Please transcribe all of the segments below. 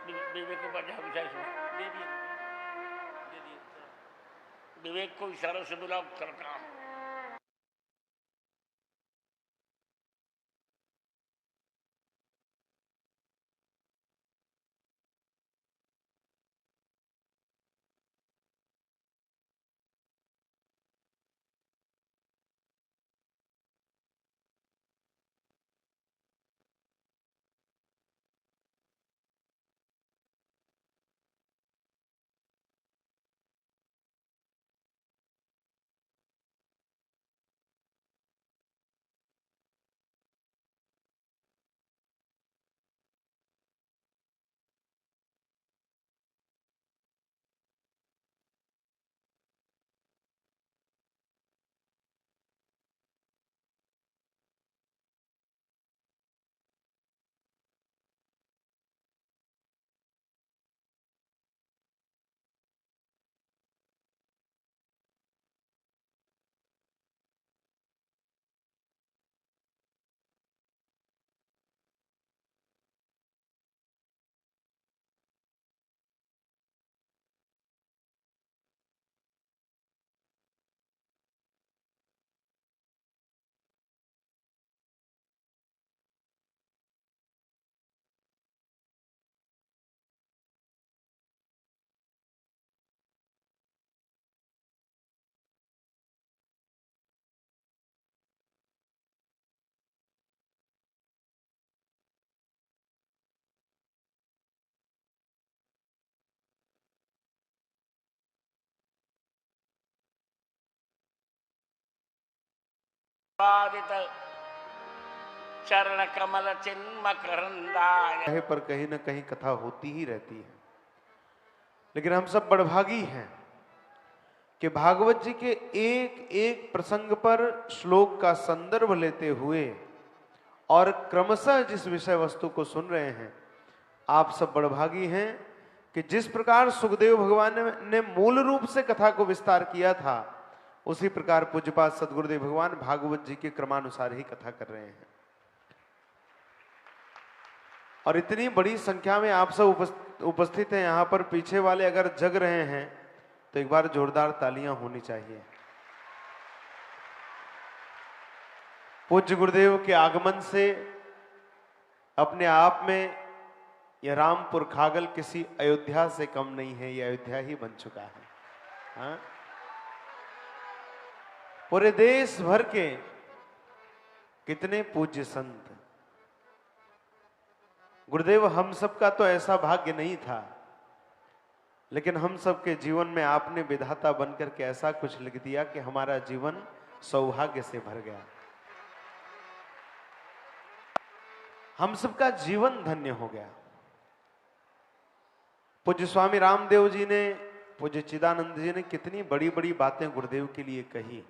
विवेक को बजा विचार दे दिए, विवेक को इशारों से बुलाओ करता। चरण कमल चिन्ह करंदाय। पर कहीं न कहीं कथा होती ही रहती है, लेकिन हम सब बड़भागी हैं कि भागवत जी के एक एक प्रसंग पर श्लोक का संदर्भ लेते हुए और क्रमशः जिस विषय वस्तु को सुन रहे हैं, आप सब बड़भागी हैं कि जिस प्रकार सुखदेव भगवान ने मूल रूप से कथा को विस्तार किया था, उसी प्रकार पूज्यपाद सद्गुरुदेव भगवान भागवत जी के क्रमानुसार ही कथा कर रहे हैं। और इतनी बड़ी संख्या में आप सब उपस्थित हैं यहां पर, पीछे वाले अगर जग रहे हैं तो एक बार जोरदार तालियां होनी चाहिए। पूज्य गुरुदेव के आगमन से अपने आप में यह रामपुर खागल किसी अयोध्या से कम नहीं है, यह अयोध्या ही बन चुका है। हाँ? पूरे देश भर के कितने पूज्य संत। गुरुदेव, हम सबका तो ऐसा भाग्य नहीं था, लेकिन हम सबके जीवन में आपने विधाता बनकर के ऐसा कुछ लिख दिया कि हमारा जीवन सौभाग्य से भर गया। हम सबका जीवन धन्य हो गया। पूज्य स्वामी रामदेव जी ने, पूज्य चिदानंद जी ने कितनी बड़ी बड़ी बातें गुरुदेव के लिए कही।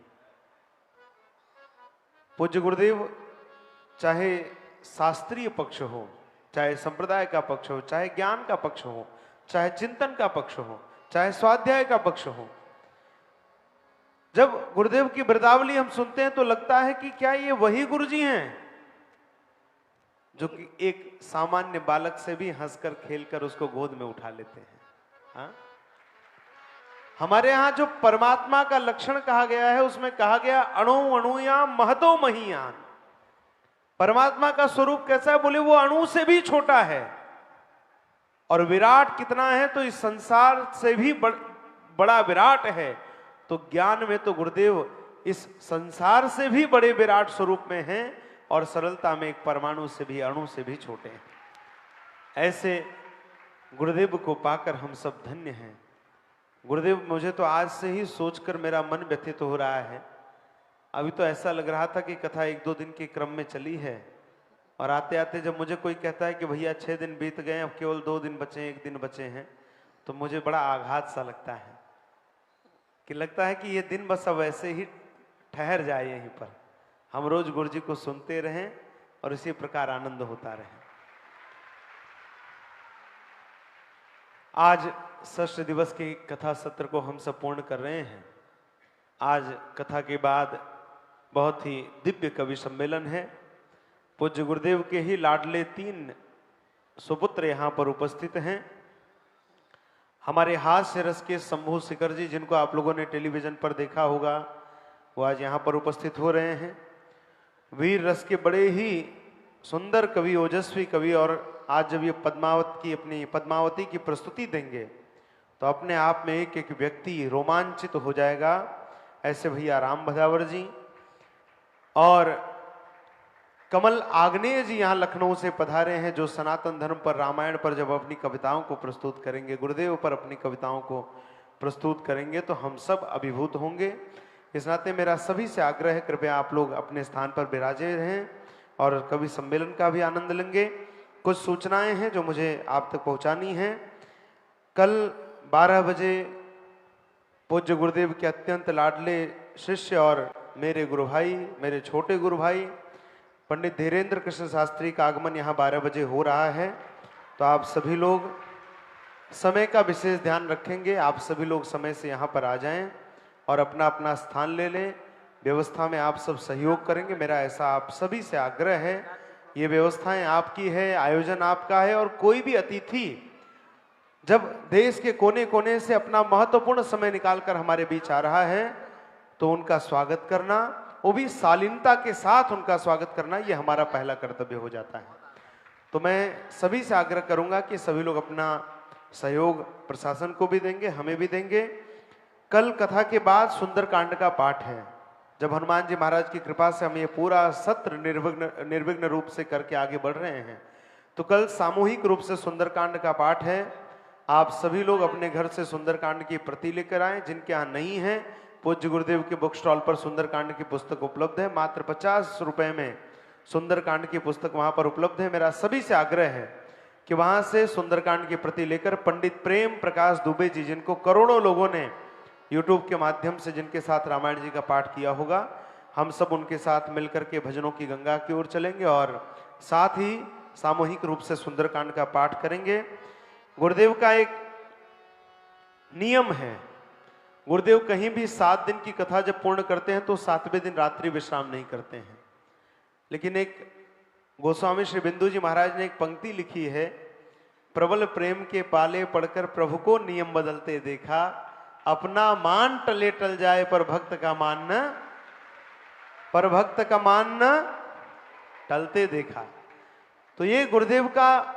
पूज्य गुरुदेव चाहे शास्त्रीय पक्ष हो, चाहे संप्रदाय का पक्ष हो, चाहे ज्ञान का पक्ष हो, चाहे चिंतन का पक्ष हो, चाहे स्वाध्याय का पक्ष हो, जब गुरुदेव की वृतावली हम सुनते हैं तो लगता है कि क्या ये वही गुरुजी हैं जो कि एक सामान्य बालक से भी हंसकर खेलकर उसको गोद में उठा लेते हैं। हाँ? हमारे यहां जो परमात्मा का लक्षण कहा गया है, उसमें कहा गया अणु अणुयाम महतो महीयान। परमात्मा का स्वरूप कैसा है? बोले वो अणु से भी छोटा है। और विराट कितना है? तो इस संसार से भी बड़ा विराट है। तो ज्ञान में तो गुरुदेव इस संसार से भी बड़े विराट स्वरूप में हैं, और सरलता में एक परमाणु से भी, अणु से भी छोटे हैं। ऐसे गुरुदेव को पाकर हम सब धन्य हैं। गुरुदेव, मुझे तो आज से ही सोचकर मेरा मन व्यथित हो रहा है। अभी तो ऐसा लग रहा था कि कथा 1-2 दिन के क्रम में चली है, और आते आते जब मुझे कोई कहता है कि भैया 6 दिन बीत गए, अब केवल 2 दिन बचे हैं, 1 दिन बचे हैं, तो मुझे बड़ा आघात सा लगता है कि लगता है कि ये दिन बस अब ऐसे ही ठहर जाए यहीं पर। हम रोज गुरु जी को सुनते रहें और इसी प्रकार आनंद होता रहे। आज षष्ठ दिवस के कथा सत्र को हम सब पूर्ण कर रहे हैं। आज कथा के बाद बहुत ही दिव्य कवि सम्मेलन है। पूज्य गुरुदेव के ही लाडले 3 सुपुत्र यहाँ पर उपस्थित हैं। हमारे हास्य रस के शंभू शिखर जी, जिनको आप लोगों ने टेलीविजन पर देखा होगा, वो आज यहाँ पर उपस्थित हो रहे हैं। वीर रस के बड़े ही सुंदर कवि, ओजस्वी कवि, और आज जब ये पद्मावती की प्रस्तुति देंगे तो अपने आप में एक एक व्यक्ति रोमांचित हो जाएगा। ऐसे भैया राम भदावर जी और कमल आग्नेय जी यहाँ लखनऊ से पधारे हैं, जो सनातन धर्म पर, रामायण पर जब अपनी कविताओं को प्रस्तुत करेंगे, गुरुदेव पर अपनी कविताओं को प्रस्तुत करेंगे तो हम सब अभिभूत होंगे। इस नाते मेरा सभी से आग्रह है, कृपया आप लोग अपने स्थान पर विराजे रहें और कवि सम्मेलन का भी आनंद लेंगे। कुछ सूचनाएं हैं जो मुझे आप तक पहुंचानी हैं। कल 12 बजे पूज्य गुरुदेव के अत्यंत लाडले शिष्य और मेरे गुरु भाई, मेरे छोटे गुरु भाई पंडित धीरेन्द्र कृष्ण शास्त्री का आगमन यहाँ 12 बजे हो रहा है। तो आप सभी लोग समय का विशेष ध्यान रखेंगे। आप सभी लोग समय से यहाँ पर आ जाएं और अपना अपना स्थान ले लें। व्यवस्था में आप सब सहयोग करेंगे, मेरा ऐसा आप सभी से आग्रह है। ये व्यवस्थाएं आपकी है, आयोजन आपका है, और कोई भी अतिथि जब देश के कोने कोने से अपना महत्वपूर्ण समय निकालकर हमारे बीच आ रहा है तो उनका स्वागत करना, वो भी शालीनता के साथ उनका स्वागत करना, ये हमारा पहला कर्तव्य हो जाता है। तो मैं सभी से आग्रह करूंगा कि सभी लोग अपना सहयोग प्रशासन को भी देंगे, हमें भी देंगे। कल कथा के बाद सुंदरकांड का पाठ है। जब हनुमान जी महाराज की कृपा से हम ये पूरा सत्र निर्विघ्न रूप से करके आगे बढ़ रहे हैं, तो कल सामूहिक रूप से सुंदरकांड का पाठ है। आप सभी लोग अपने घर से सुंदरकांड की प्रति लेकर आएं। जिनके यहाँ नहीं है, पूज्य गुरुदेव के बुक स्टॉल पर सुंदरकांड की पुस्तक उपलब्ध है। मात्र 50 रुपए में सुंदरकांड की पुस्तक वहां पर उपलब्ध है। मेरा सभी से आग्रह है कि वहां से सुंदरकांड की प्रति लेकर पंडित प्रेम प्रकाश दुबे जी, जिनको करोड़ों लोगों ने यूट्यूब के माध्यम से, जिनके साथ रामायण जी का पाठ किया होगा, हम सब उनके साथ मिलकर के भजनों की गंगा की ओर चलेंगे और साथ ही सामूहिक रूप से सुंदरकांड का पाठ करेंगे। गुरुदेव का एक नियम है, गुरुदेव कहीं भी 7 दिन की कथा जब पूर्ण करते हैं तो 7वें दिन रात्रि विश्राम नहीं करते हैं। लेकिन एक गोस्वामी श्री बिंदु जी महाराज ने एक पंक्ति लिखी है, प्रबल प्रेम के पाले पढ़कर प्रभु को नियम बदलते देखा, अपना मान टले टल जाए पर भक्त का मान न, पर भक्त का मान न टलते देखा। तो ये गुरुदेव का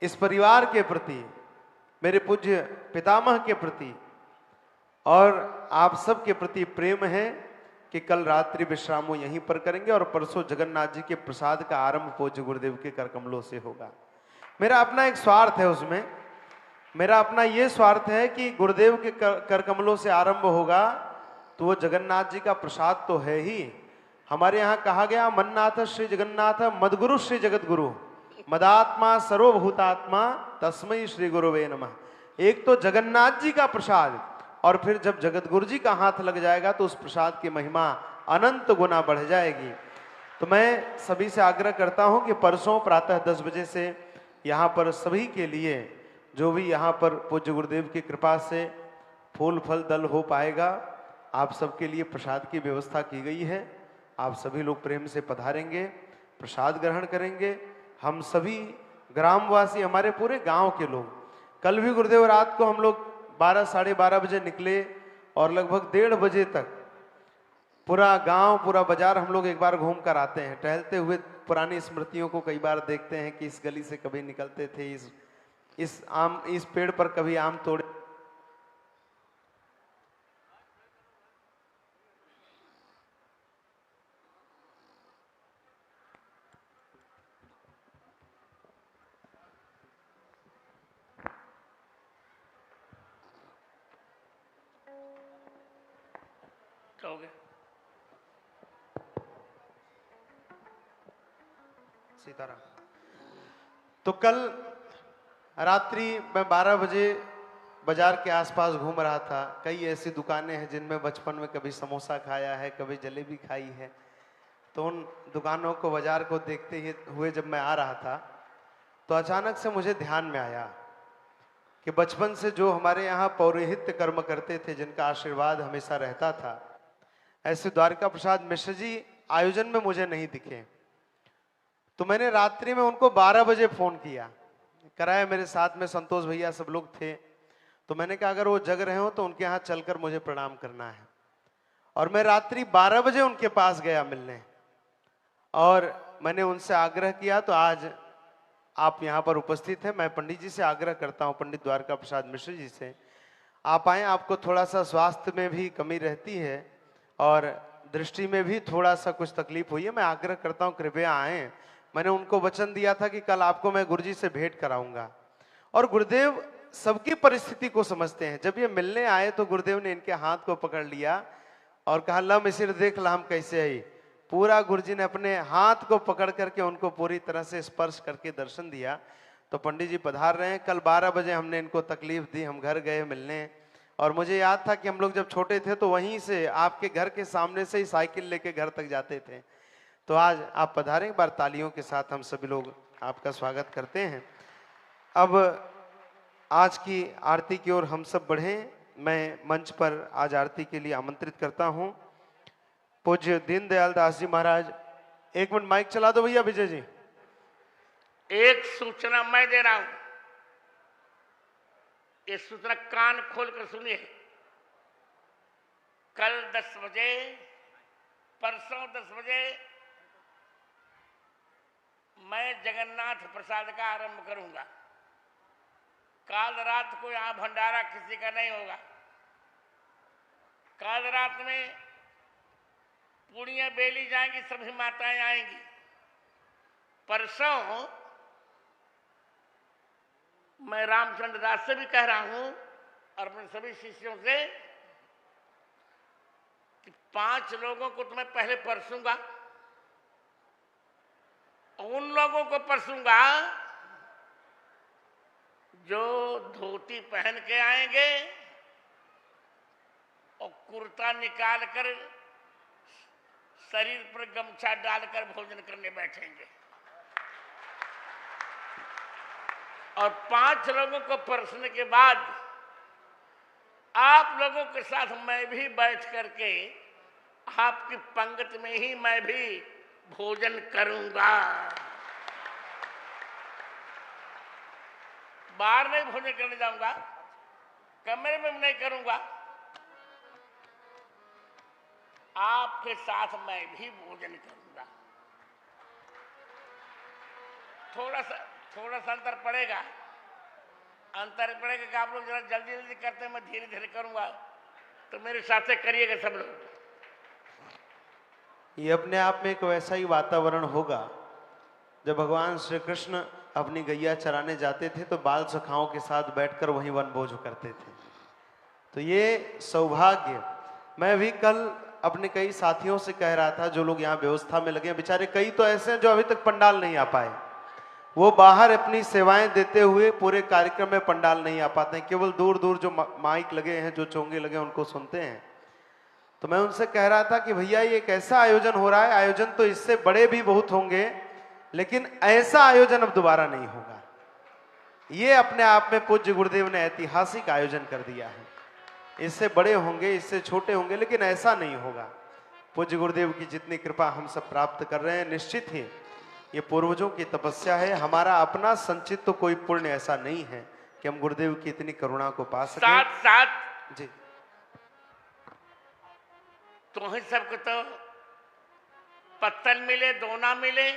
इस परिवार के प्रति, मेरे पूज्य पितामह के प्रति और आप सब के प्रति प्रेम है कि कल रात्रि विश्राम वो यहीं पर करेंगे और परसों जगन्नाथ जी के प्रसाद का आरंभ पूज्य गुरुदेव के कर कमलों से होगा। मेरा अपना एक स्वार्थ है उसमें, मेरा अपना ये स्वार्थ है कि गुरुदेव के कर कमलों से आरंभ होगा तो वो जगन्नाथ जी का प्रसाद तो है ही। हमारे यहाँ कहा गया, मन्नाथ श्री जगन्नाथ मदगुरु श्री जगत गुरु, मदात्मा सर्वभूतात्मा तस्मै श्री गुरुवे नमः। एक तो जगन्नाथ जी का प्रसाद, और फिर जब जगत गुरु जी का हाथ लग जाएगा तो उस प्रसाद की महिमा अनंत गुना बढ़ जाएगी। तो मैं सभी से आग्रह करता हूं कि परसों प्रातः 10 बजे से यहाँ पर सभी के लिए, जो भी यहाँ पर पूज्य गुरुदेव की कृपा से फूल फल दल हो पाएगा, आप सबके लिए प्रसाद की व्यवस्था की गई है। आप सभी लोग प्रेम से पधारेंगे, प्रसाद ग्रहण करेंगे। हम सभी ग्रामवासी, हमारे पूरे गांव के लोग, कल भी गुरुदेव रात को हम लोग 12 साढ़े 12 बजे निकले और लगभग 1:30 बजे तक पूरा गांव, पूरा बाजार हम लोग एक बार घूम कर आते हैं। टहलते हुए पुरानी स्मृतियों को कई बार देखते हैं कि इस गली से कभी निकलते थे, इस पेड़ पर कभी आम तोड़े। कहोगे सीताराम। तो कल रात्रि मैं 12 बजे बाजार के आसपास घूम रहा था। कई ऐसी दुकानें हैं जिनमें बचपन में कभी समोसा खाया है, कभी जलेबी खाई है। तो उन दुकानों को, बाजार को देखते हुए जब मैं आ रहा था तो अचानक से मुझे ध्यान में आया कि बचपन से जो हमारे यहाँ पौरोहित्य कर्म करते थे, जिनका आशीर्वाद हमेशा रहता था, ऐसे द्वारिका प्रसाद मिश्र जी आयोजन में मुझे नहीं दिखे। तो मैंने रात्रि में उनको 12 बजे फोन किया, कराया, मेरे साथ में संतोष भैया सब लोग थे। तो मैंने कहा अगर वो जग रहे हो तो उनके यहाँ चलकर मुझे प्रणाम करना है। और मैं रात्रि 12 बजे उनके पास गया मिलने, और मैंने उनसे आग्रह किया। तो आज आप यहाँ पर उपस्थित हैं, मैं पंडित जी से आग्रह करता हूँ, पंडित द्वारका प्रसाद मिश्र जी से, आप आए। आपको थोड़ा सा स्वास्थ्य में भी कमी रहती है और दृष्टि में भी थोड़ा सा कुछ तकलीफ हुई है, मैं आग्रह करता हूँ कृपया आए। मैंने उनको वचन दिया था कि कल आपको मैं गुरुजी से भेंट कराऊंगा। और गुरुदेव सबकी परिस्थिति को समझते हैं। जब ये मिलने आए तो गुरुदेव ने इनके हाथ को पकड़ लिया और कहा ला मिसिर देख ला हम कैसे आई। पूरा गुरुजी ने अपने हाथ को पकड़ करके उनको पूरी तरह से स्पर्श करके दर्शन दिया। तो पंडित जी पधार रहे हैं। कल 12 बजे हमने इनको तकलीफ दी, हम घर गए मिलने, और मुझे याद था कि हम लोग जब छोटे थे तो वहीं से आपके घर के सामने से ही साइकिल लेके घर तक जाते थे। तो आज आप पधारें, एक बार तालियों के साथ हम सभी लोग आपका स्वागत करते हैं। अब आज की आरती की ओर हम सब बढ़ें। मैं मंच पर आज आरती के लिए आमंत्रित करता हूं पूज्य दीनदयाल दास जी महाराज। एक मिनट माइक चला दो भैया विजय जी। एक सूचना मैं दे रहा हूं, ये सूचना कान खोलकर सुनिए। कल 10 बजे, परसों 10 बजे मैं जगन्नाथ प्रसाद का आरंभ करूंगा। काल रात को यहां भंडारा किसी का नहीं होगा। काल रात में पूड़ियां बेली जाएंगी, सभी माताएं आएंगी। परसों मैं रामचंद्र दास से भी कह रहा हूं और अपने सभी शिष्यों से कि 5 लोगों को तो मैं पहले परसूंगा, उन लोगों को परसूंगा जो धोती पहन के आएंगे और कुर्ता निकालकर शरीर पर गमछा डालकर भोजन करने बैठेंगे। और 5 लोगों को परसने के बाद आप लोगों के साथ मैं भी बैठ करके आपकी पंक्ति में ही मैं भी भोजन करूंगा। बाहर नहीं भोजन करने जाऊंगा, कमरे में नहीं करूंगा, आपके साथ मैं भी भोजन करूंगा। थोड़ा सा अंतर पड़ेगा कि आप लोग जरा जल्दी जल्दी करते हैं, मैं धीरे धीरे करूंगा, तो मेरे साथ से करिएगा सब लोग। ये अपने आप में एक वैसा ही वातावरण होगा। जब भगवान श्री कृष्ण अपनी गैया चराने जाते थे तो बाल सखाओं के साथ बैठकर वहीं वनभोज करते थे। तो ये सौभाग्य, मैं भी कल अपने कई साथियों से कह रहा था जो लोग यहाँ व्यवस्था में लगे हैं, बेचारे कई तो ऐसे हैं जो अभी तक पंडाल नहीं आ पाए। वो बाहर अपनी सेवाएं देते हुए पूरे कार्यक्रम में पंडाल नहीं आ पाते हैं, केवल दूर दूर जो माइक लगे हैं, जो चोंगे लगे हैं, उनको सुनते हैं। तो मैं उनसे कह रहा था कि भैया ये एक ऐसा आयोजन हो रहा है, आयोजन तो इससे बड़े भी बहुत होंगे, लेकिन ऐसा आयोजन अब दोबारा नहीं होगा। ये अपने आप में पूज्य गुरुदेव ने ऐतिहासिक आयोजन कर दिया है। इससे बड़े होंगे, इससे छोटे होंगे, लेकिन ऐसा नहीं होगा। पूज्य गुरुदेव की जितनी कृपा हम सब प्राप्त कर रहे हैं, निश्चित ही ये पूर्वजों की तपस्या है। हमारा अपना संचित तो कोई पुण्य ऐसा नहीं है कि हम गुरुदेव की इतनी करुणा को पा सकें। साथ जी, तुम्हें सबको तो पत्तल मिले, दोना मिले,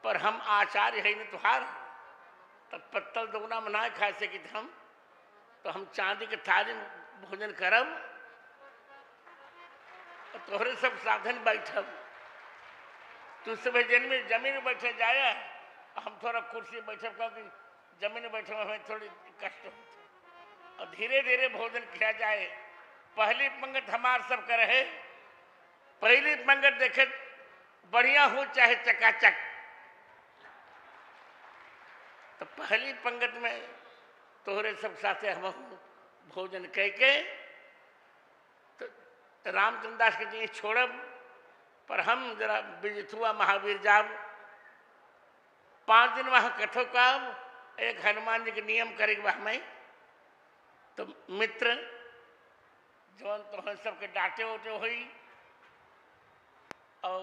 पर हम आचार्य है नहीं तुहार, तब पत्तल दोना मना खा सके हम, तो हम चांदी के थाली में भोजन करब, तोहरे सब साधन बैठब। तू सब जमीन में बैठे जाए, हम थोड़ा कुर्सी बैठब, क्योंकि जमीन में बैठे हमें थोड़ी कष्ट होती। और धीरे धीरे भोजन किया जाए। पहली पंगत हमार सब कर रहे, पहली पंगत देखे बढ़िया हो चाहे चकाचक, तो पहली पंगत में तोहरे सब साथे हम भोजन कह के तो रामचंद्र दास के जी छोड़ब, पर हम जरा बिजथुआ महावीर जाब 5 दिन वहां कथो का एक हनुमान जी के नियम करेगा हमें। तो मित्र जौन तो सबके डांटे उटे हुई और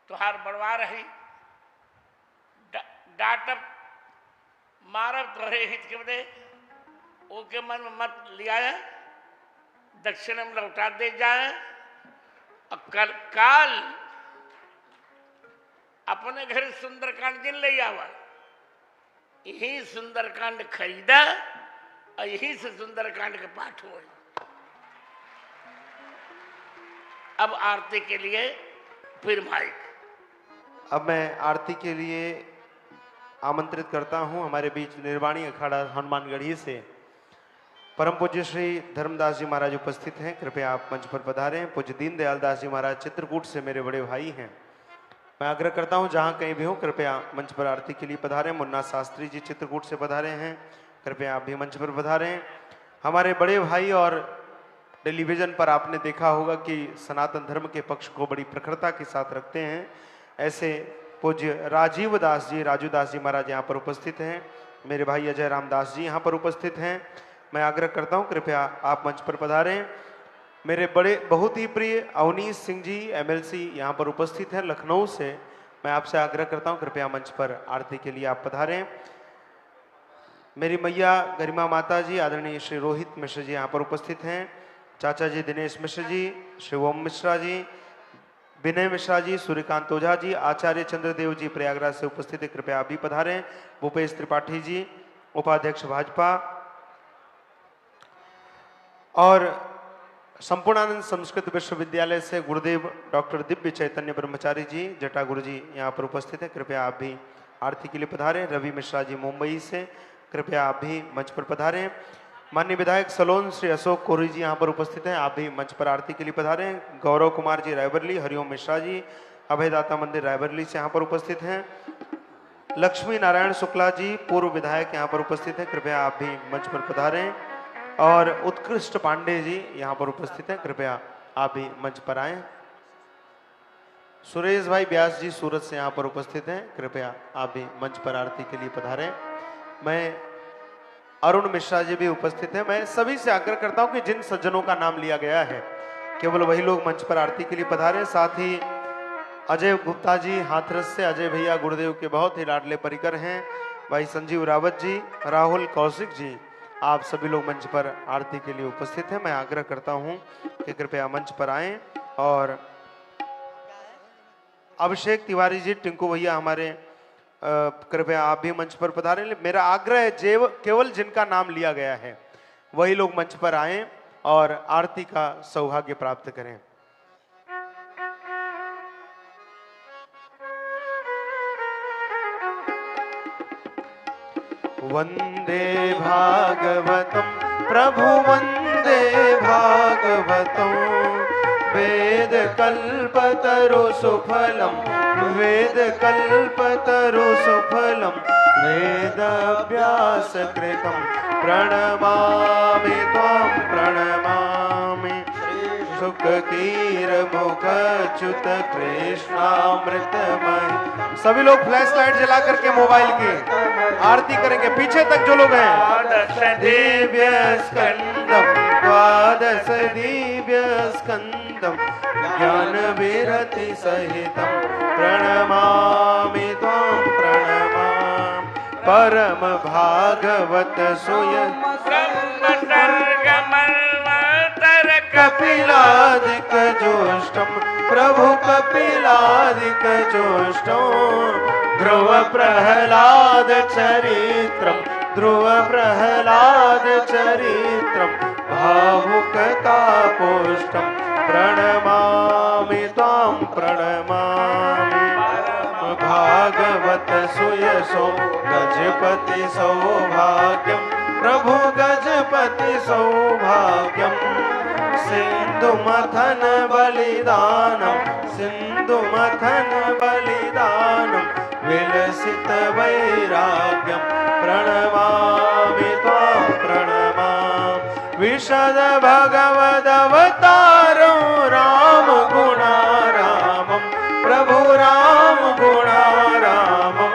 तुहार बढ़वा रही डाटब मारब तोहरे हित के बदे ओके मन में मत लिया दक्षिण में लौटा दे जाए और कल काल अपने घर सुंदरकांड जिन ले आवा यही सुंदरकांड खरीदा और यही से सुंदरकांड के पाठ हुए। अब आरती के लिए फिर माइक। अब मैं आरती के लिए आमंत्रित करता हूं हमारे बीच निर्वाणी अखाड़ा हनुमानगढ़ी से परम पूज्य श्री धर्मदास जी महाराज उपस्थित हैं। कृपया आप मंच पर पधारें। पूज्य दीनदयाल दास जी महाराज चित्रकूट से मेरे बड़े भाई हैं। मैं आग्रह करता हूं जहां कहीं भी हो कृपया मंच पर आरती के लिए पधारें। मुन्ना शास्त्री जी चित्रकूट से पधारे हैं, कृपया आप भी मंच पर पधारें। हमारे बड़े भाई और टेलीविजन पर आपने देखा होगा कि सनातन धर्म के पक्ष को बड़ी प्रखरता के साथ रखते हैं, ऐसे पूज्य राजीव दास जी राजू दास जी महाराज यहाँ पर उपस्थित हैं। मेरे भाई अजय रामदास जी यहाँ पर उपस्थित हैं। मैं आग्रह करता हूँ कृपया आप मंच पर पधारें। मेरे बड़े बहुत ही प्रिय अवनीश सिंह जी MLC यहाँ पर उपस्थित हैं लखनऊ से। मैं आपसे आग्रह करता हूँ कृपया मंच पर आरती के लिए आप पधारें। मेरी मैया गरिमा माता जी आदरणीय श्री रोहित मिश्र जी यहाँ पर उपस्थित हैं। चाचा जी दिनेश मिश्र जी, श्री ओम मिश्रा जी, विनय मिश्रा जी, सूर्यकांत ओझा जी, आचार्य चंद्रदेव जी प्रयागराज से उपस्थित है, कृपया आप भी पधारें। भूपेश त्रिपाठी जी उपाध्यक्ष भाजपा और संपूर्णानंद संस्कृत विश्वविद्यालय से गुरुदेव डॉक्टर दिव्य चैतन्य ब्रह्मचारी जी जटा गुरु जी यहाँ पर उपस्थित है, कृपया आप भी आरती के लिए पधारें। रवि मिश्रा जी मुंबई से, कृपया आप भी मंच पर पधारें। माननीय विधायक सलोन श्री अशोक कोरी जी यहाँ पर उपस्थित हैं, आप भी मंच पर आरती के लिए पधारें। गौरव कुमार जी रायबरली, हरिओम मिश्रा जी अभयदाता मंदिर रायबरली से यहाँ पर उपस्थित हैं। लक्ष्मी नारायण शुक्ला जी पूर्व विधायक यहाँ पर उपस्थित हैं, कृपया आप भी मंच पर पधारें। और उत्कृष्ट पांडे जी यहाँ पर उपस्थित हैं, कृपया आप भी मंच पर आएं। सुरेश भाई व्यास जी सूरत से यहाँ पर उपस्थित हैं, कृपया आप भी मंच पर आरती के लिए पधारें। मैं अरुण मिश्रा जी भी उपस्थित हैं। मैं सभी से आग्रह करता हूं कि जिन सज्जनों का नाम लिया गया है केवल वही लोग मंच पर आरती के लिए पधारें। साथ ही अजय गुप्ता जी हाथरस से, अजय भैया गुरुदेव के बहुत ही लाडले परिकर हैं। भाई संजीव रावत जी, राहुल कौशिक जी, आप सभी लोग मंच पर आरती के लिए उपस्थित हैं। मैं आग्रह करता हूं कि कृपया मंच पर आएं। और अभिषेक तिवारी जी, टिंकू भैया हमारे, कृपया आप भी मंच पर पधारें। मेरा आग्रह है केवल जिनका नाम लिया गया है वही लोग मंच पर आएं और आरती का सौभाग्य प्राप्त करें। वंदे भागवतम प्रभु वंदे भागवतम वेद कल्पतरु सुफलम वेद कल्पतरु सुफलम वेदाभ्यास कृतं प्रणमामि त्वां प्रणमामि शुककीर मुखच्युत कृष्णामृतमय। सभी लोग फ्लैश लाइट जला करके मोबाइल की आरती करेंगे, पीछे तक जो लोग हैं। द्वादश दिव्य स्कंदम द्वादश दिव्य स्कंदम ज्ञान विरति सहितम प्रणमामि त्वां प्रणमामि परम भागवत सुय कपिलादिक जोष्टम प्रभु कपिलादिक जोष्टम ध्रुव प्रहलाद चरित्रम ध्रुव प्रहलाद चरित्रम भावुकतापोष्टम प्रणमामि त्वां प्रणमामि भागवत सुयशो गजपति सौभाग्यम प्रभु गजपति सौभाग्यम सिंधुमथन बलिदानम सिंधुमथन बलिदानम विलसित वैराग्यम प्रणमामि त्वां प्रणमामि विशद भगवदवतारं राम गुणारामं प्रभु राम गुणारामं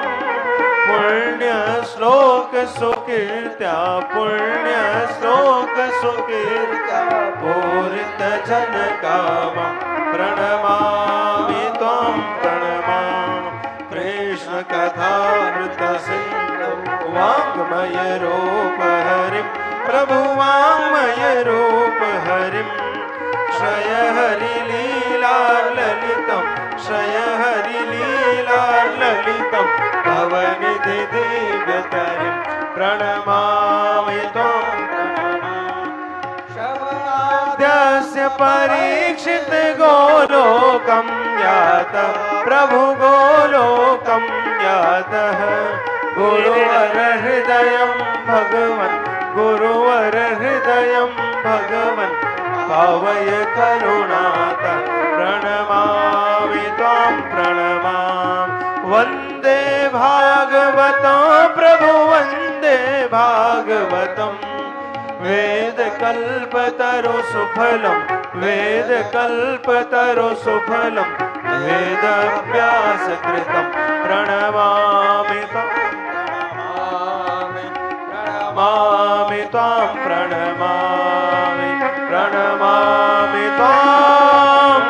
पुण्य श्लोक सुकीर्त्या पुण्य श्लोक सुकीर्त्या पूरित जनकामं प्रणमामि त्वां त्वां प्रणमामि कृष्ण कथामृत सिंधु वाङ्मय रूप हरिं प्रभु वाङ्मय रूप हरिं श्रय हरि लीला ललितं श्रय हरि लीला ललितं भवनिधि दिव्यतरिं प्रणमामि त्वां शवनाद्यस्य परीक्षित गोलोकं यातः प्रभु गोलोकं यातः गुरुवर हृदयं भगवन् गुरुवर हृदयं भगवन् भावय करुणातः प्रणमामि त्वां प्रणमामि वन्दे भागवतं प्रभु वन्दे भागवतं वेद कल्पतरु सुफलं वेद कल्पतरु सुफलं वेदाभ्यास कृतं प्रणमामि त्वां प्रणमामि प्रणमामि त्वां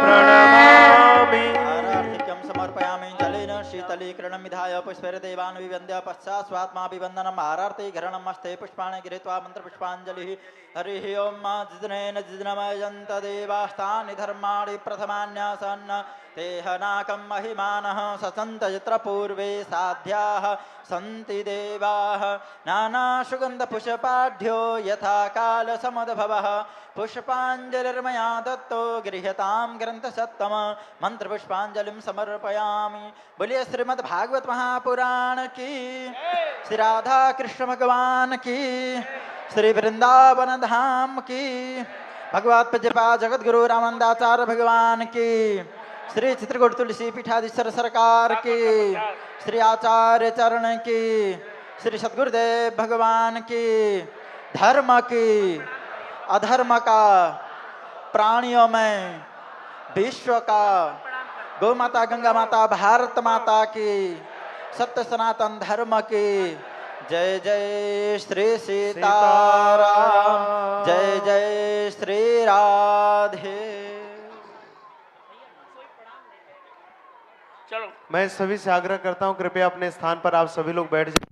प्रणमामि आरार्थिक्यं समर्पयामि जलेन शीतलीकरणं विधाय पुष्पैर्देवान् विवन्द्य पश्चात् स्वात्माभिवन्दनम् आरार्तिघरणम् हस्ते पुष्पाणि गृहीत्वा मन्त्रपुष्पाञ्जलिः हरिः ओं जिजनेन जिजनमयन्त देवास्तानि धर्माणि प्रथमान्यासन् ते हनाकं महिमानः ससन्त यत्र पूर्वे साध्याः सन्ति देवाः नानासुगन्धपुष्पाढ्यो यथा कालसमुद्भवः पुष्पाञ्जलिर्मया दत्तो गृह्यतां ग्रन्थसत्तम मंत्रपुष्पाञ्जलिं समर्पयामि। बोलिए श्रीमद् भागवत महापुराण की, श्री राधा कृष्ण भगवान की, श्री वृंदावन धाम की, भगवत पूज्यपाद जगतगुरु रामानंदाचार्य भगवान की, श्री चित्रकूट तुलसी पीठाधीश्वर सरकार की, श्री आचार्य चरण की, श्री सद्गुरुदेव भगवान की, धर्म की अधर्म का, प्राणियों में विश्व का, गौ माता गंगा माता भारत माता की, सत्य सनातन धर्म की जय जय श्री सीताराम, जय जय श्री राधे। चलो मैं सभी से आग्रह करता हूं कृपया अपने स्थान पर आप सभी लोग बैठ जाएं।